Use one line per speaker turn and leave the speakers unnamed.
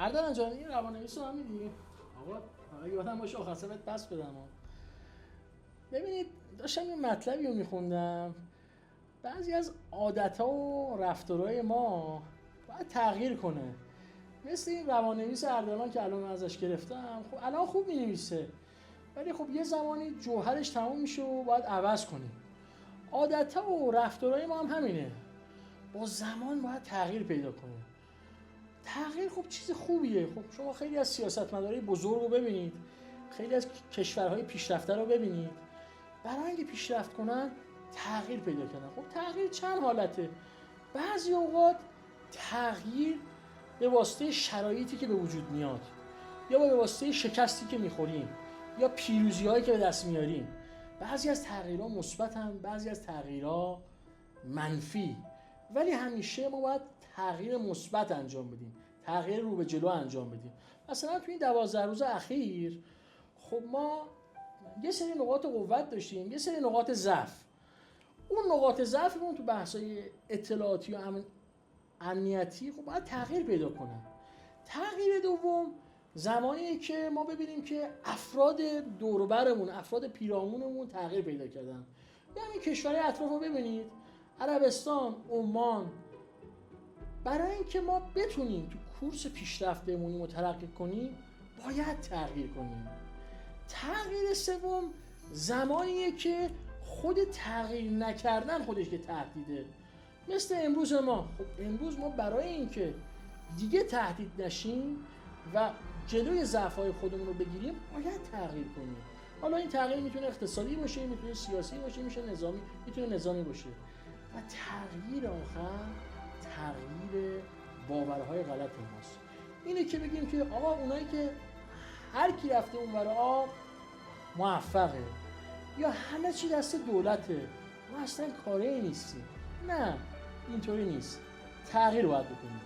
اردلان جان این روان‌نویس رو هم می‌دی؟ آقا یادم باشه آخر سر بس بدم. ببینید داشتم یه مطلبی رو می‌خوندم، بعضی از عادت‌ها و رفتارهای ما باید تغییر کنه. مثل این روان‌نویس اردلان که الان ازش گرفتم، خب الان خوب می‌نویسه ولی خب یه زمانی جوهرش تموم میشه و باید عوض کنیم. عادت‌ها و رفتارهای ما هم همینه، با زمان باید تغییر پیدا کنه. تغییر خب چیز خوبیه. خب شما خیلی از سیاستمدارای بزرگ رو ببینید، خیلی از کشورهای پیشرفته رو ببینید، برای اینکه پیشرفت کنن تغییر پیدا کردن. خب تغییر چند حالته. بعضی اوقات تغییر به واسطه شرایطی که به وجود میاد، یا به واسطه شکستی که میخوریم، یا پیروزی‌هایی که به دست میاریم. بعضی از تغییرها مثبتن، بعضی از تغییرها منفی، ولی همیشه ما باید تغییر مثبت انجام بدیم، تغییر رو به جلو انجام بدیم. مثلا تو این 12 روز اخیر خب ما یه سری نقاط قوت داشتیم، یه سری نقاط ضعف. اون نقاط ضعفمون تو بحث‌های اطلاعاتی و امنیتی خب باید تغییر پیدا کنه. تغییر دوم زمانیه که ما ببینیم که افراد دور و برمون، افراد پیرامونمون تغییر پیدا کردن. یعنی کشورهای اطراف رو ببینید، عربستان، عمان. برای اینکه ما بتونیم تو کورس پیشرفت بمونیم و ترقی کنیم باید تغییر کنیم. تغییر سوم زمانیه که خود تغییر نکردن خودش که تهدیده. مثل امروز ما، خب امروز ما برای اینکه دیگه تهدید نشیم و جلوی ضعف‌های خودمون رو بگیریم باید تغییر کنیم. حالا این تغییر میتونه اقتصادی باشه، میتونه سیاسی باشه، میتونه نظامی باشه. و تغییر آخر تغییر باورهای غلط ماست. اینه که بگیم که آقا اونایی که هر کی رفته اونور آب موفقه، یا همه چی دست دولته، ما اصلا کاری نیستیم. نه، اینطوری نیست. تغییر باید بکنیم.